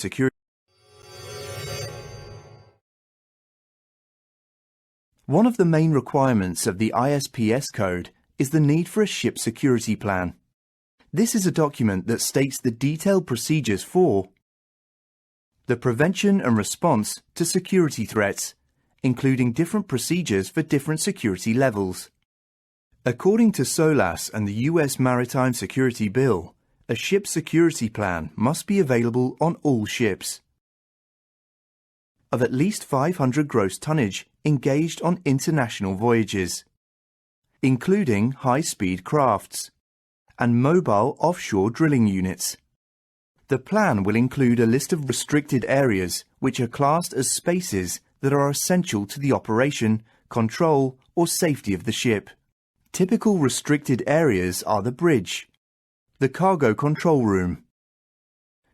security. One of the main requirements of the ISPS code is the need for a ship security plan. This is a document that states the detailed procedures for the prevention and response to security threats, including different procedures for different security levels. According to SOLAS and the US Maritime Security Bill, a ship security plan must be available on all ships of at least 500 gross tonnage engaged on international voyages, including high-speed crafts and mobile offshore drilling units. The plan will include a list of restricted areas which are classed as spaces that are essential to the operation, control, or safety of the ship. Typical restricted areas are the bridge, the cargo control room,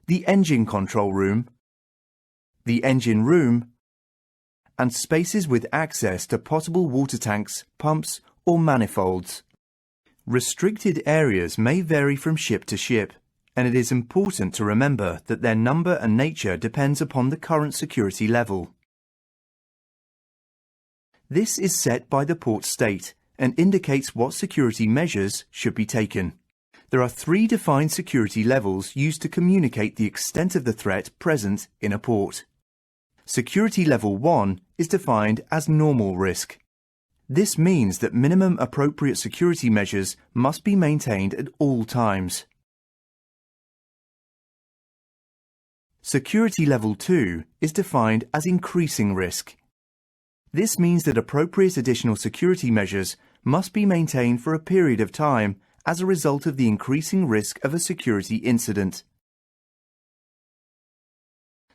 the engine control room, the engine room, and spaces with access to potable water tanks, pumps, or manifolds. Restricted areas may vary from ship to ship, and it is important to remember that their number and nature depends upon the current security level. This is set by the port state and indicates what security measures should be taken. There are 3 defined security levels used to communicate the extent of the threat present in a port. Security Level 1 is defined as normal risk. This means that minimum appropriate security measures must be maintained at all times. Security Level 2 is defined as increasing risk. This means that appropriate additional security measures must be maintained for a period of time as a result of the increasing risk of a security incident.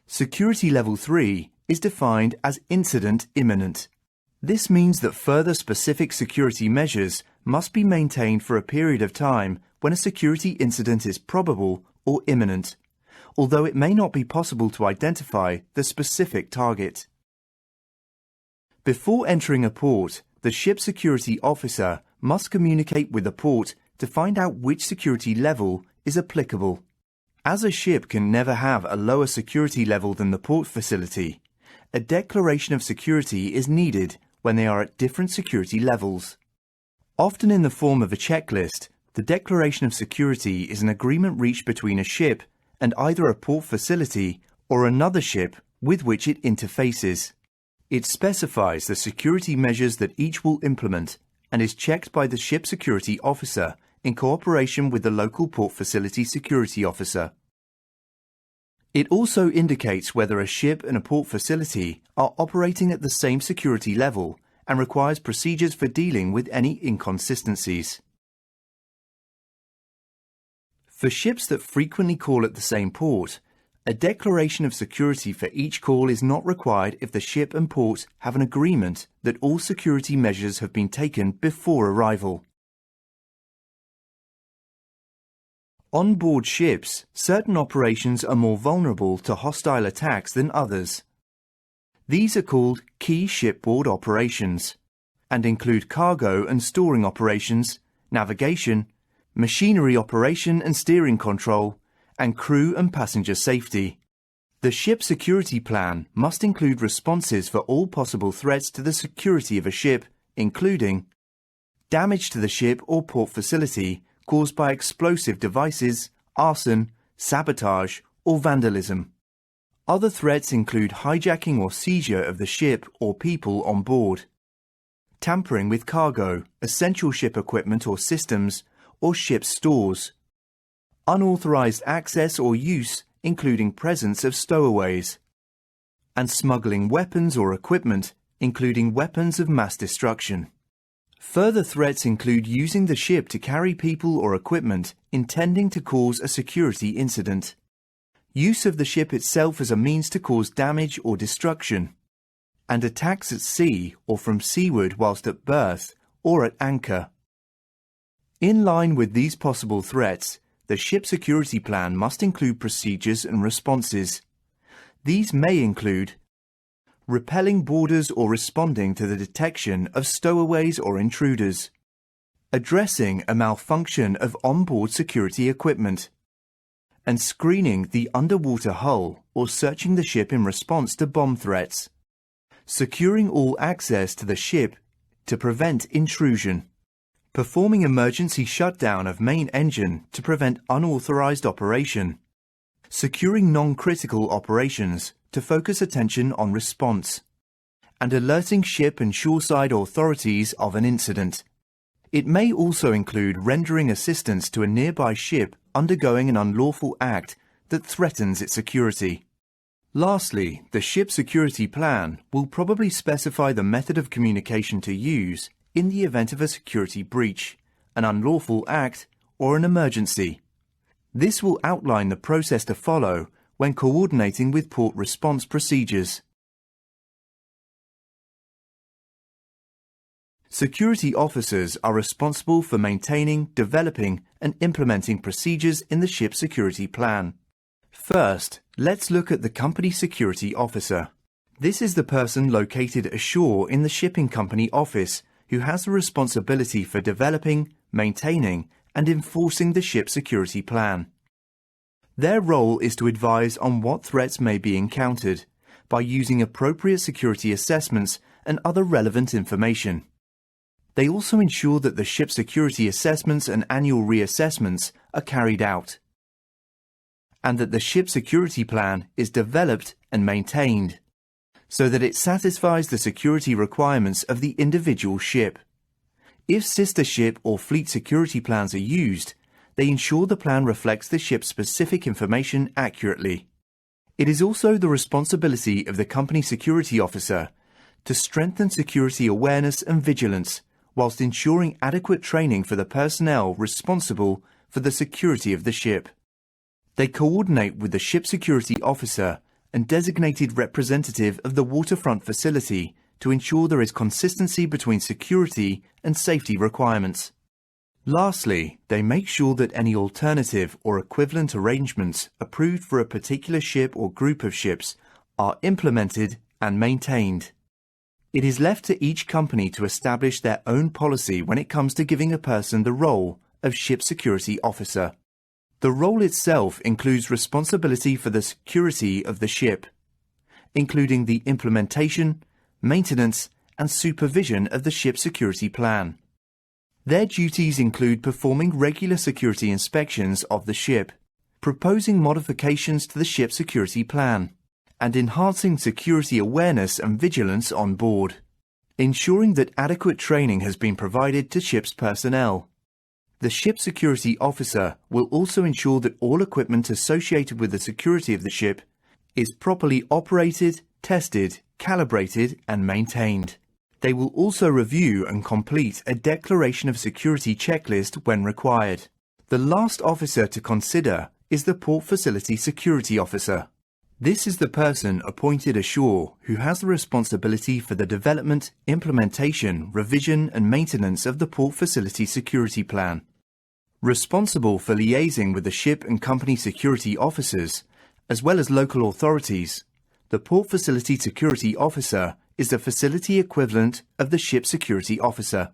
Security Level 3 is defined as incident imminent. This means that further specific security measures must be maintained for a period of time when a security incident is probable or imminent, although it may not be possible to identify the specific target. Before entering a port, the ship security officer must communicate with the port to find out which security level is applicable. As a ship can never have a lower security level than the port facility, a declaration of security is needed when they are at different security levels. Often in the form of a checklist, the declaration of security is an agreement reached between a ship and either a port facility or another ship with which it interfaces. It specifies the security measures that each will implement and is checked by the ship security officer in cooperation with the local port facility security officer. It also indicates whether a ship and a port facility are operating at the same security level and requires procedures for dealing with any inconsistencies. For ships that frequently call at the same port, a declaration of security for each call is not required if the ship and port have an agreement that all security measures have been taken before arrival. On board ships, certain operations are more vulnerable to hostile attacks than others. These are called key shipboard operations and include cargo and storing operations, navigation, machinery operation and steering control, and crew and passenger safety. The ship security plan must include responses for all possible threats to the security of a ship, including damage to the ship or port facility caused by explosive devices, arson, sabotage, or vandalism. Other threats include hijacking or seizure of the ship or people on board, tampering with cargo, essential ship equipment or systems, or ship stores, unauthorized access or use, including presence of stowaways, and smuggling weapons or equipment, including weapons of mass destruction. Further threats include using the ship to carry people or equipment intending to cause a security incident, use of the ship itself as a means to cause damage or destruction, and attacks at sea or from seaward whilst at berth or at anchor. In line with these possible threats, the ship security plan must include procedures and responses. These may include repelling boarders or responding to the detection of stowaways or intruders, addressing a malfunction of onboard security equipment, and screening the underwater hull or searching the ship in response to bomb threats. Securing all access to the ship to prevent intrusion. Performing emergency shutdown of main engine to prevent unauthorized operation. Securing non-critical operations to focus attention on response. And alerting ship and shoreside authorities of an incident. It may also include rendering assistance to a nearby ship undergoing an unlawful act that threatens its security. Lastly, the ship security plan will probably specify the method of communication to use in the event of a security breach, an unlawful act, or an emergency. This will outline the process to follow when coordinating with port response procedures. Security officers are responsible for maintaining, developing, and implementing procedures in the ship security plan. First, let's look at the company security officer. This is the person located ashore in the shipping company office who has the responsibility for developing, maintaining, and enforcing the ship security plan. Their role is to advise on what threats may be encountered by using appropriate security assessments and other relevant information. They also ensure that the ship security assessments and annual reassessments are carried out, and that the ship security plan is developed and maintained, so that it satisfies the security requirements of the individual ship. If sister ship or fleet security plans are used, they ensure the plan reflects the ship's specific information accurately. It is also the responsibility of the company security officer to strengthen security awareness and vigilance, whilst ensuring adequate training for the personnel responsible for the security of the ship. They coordinate with the ship security officer and designated representative of the waterfront facility to ensure there is consistency between security and safety requirements. Lastly, they make sure that any alternative or equivalent arrangements approved for a particular ship or group of ships are implemented and maintained. It is left to each company to establish their own policy when it comes to giving a person the role of ship security officer. The role itself includes responsibility for the security of the ship, including the implementation, maintenance, and supervision of the ship security plan. Their duties include performing regular security inspections of the ship, proposing modifications to the ship security plan, and enhancing security awareness and vigilance on board, ensuring that adequate training has been provided to ship's personnel. The ship security officer will also ensure that all equipment associated with the security of the ship is properly operated, tested, calibrated, and maintained. They will also review and complete a declaration of security checklist when required. The last officer to consider is the port facility security officer. This is the person appointed ashore who has the responsibility for the development, implementation, revision, and maintenance of the port facility security plan. Responsible for liaising with the ship and company security officers, as well as local authorities, the port facility security officer is the facility equivalent of the ship security officer.